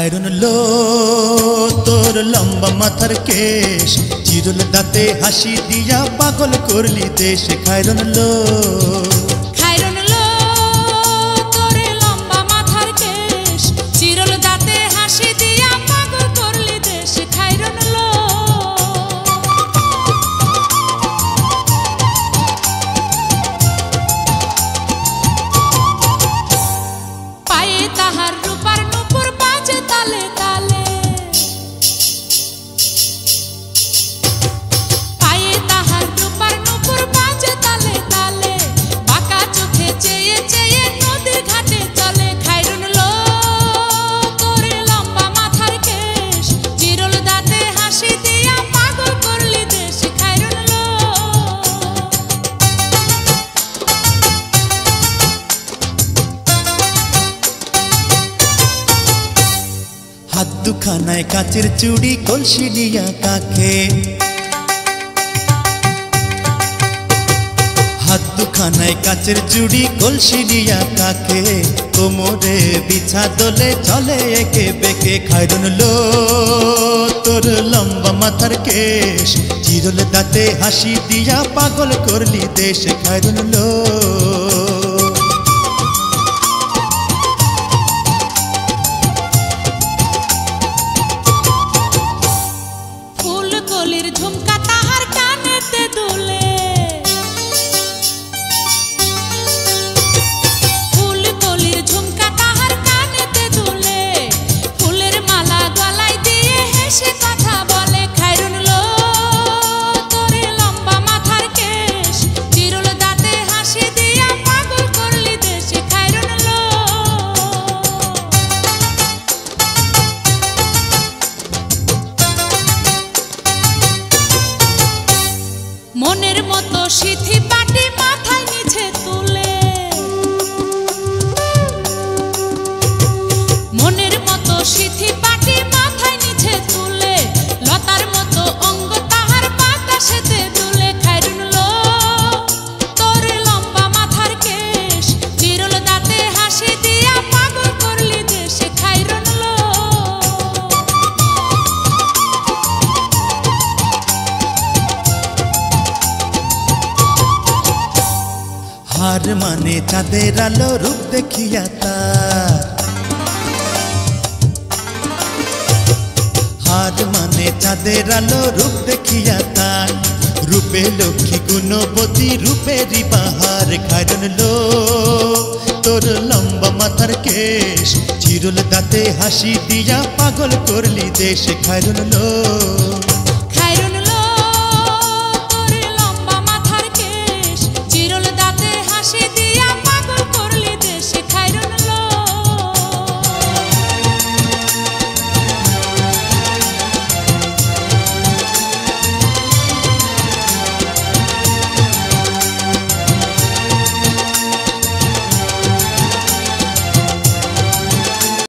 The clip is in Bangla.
খায়রন লো তোর লম্বা মাথার কেশ, চিরল দাঁতে হাসি দিয়া পাগল করলি দেশ। খায়রন লো তোর লম্বা মাথার কেশ, চিরল দাঁতে হাসি দিয়া পাগল করলি দেশ। খায়রন লো পায়ে তাহার রূপার নূপুর বাজে তালে তালে, পায়ে তাহার রূপার নূপুর বাজে তালে তালে, বাঁকা চোখে চেয়ে চেয়ে নদীর ঘাটে চলে। খায়রন লো তোর লম্বা মাথার কেশ, চিরল দাঁতে হাসি দিয়া পাগল করলি দেশ। খায়রন লো হাত দুখানায় কাচের চুড়ি কলসি নিয়া কাকে, হাত দুখানায় কাচের চুড়ি কলসি নিয়া কাকে, কোমরে বিছা দোলে চলে একে বেঁকে। খায়রন লো তোর লম্বা মাথার কেশ, চিরল দাঁতে হাসি দিয়া পাগল করলি দেশ। খায়রন লো ফুলকলির ঝুমকা তাহার কানেতে দুলে, ফুলকলির ঝুমকা তাহার কানেতে দুলে, ফুলের মালা গলায় দিয়ে হেসে কথা বলে। খায়রন লো তোর লম্বা মাথার কেশ, চিরল দাঁতে হাসি দিয়া পাগল করলি দেশ। খায়রন লো মনের মতো সিথি পাটি মাথায় নিচে তুলে, মনের মতো সিথি পাটি মাথায় নিচে তুলে, লতার মতো অঙ্গ তাহার বাতাসেতে দুলে। খায়রন লো তোর লম্বা মাথার কেশ, চিরল দাঁতে হাসি দিয়া পাগল করলি দেশ। খায়রন লো হার মানে চাঁদের আলো রূপ দেখিয়া তার, হার মানে চাঁদের আলো রূপ দেখিয়া তার, রূপে লক্ষ্মী গুণবতী রূপেরই বাহার। খায়রন লো তোর লম্বা মাথার কেশ, চিরল দাঁতে হাসি দিয়া পাগল করলি দেশ। খায়রন লো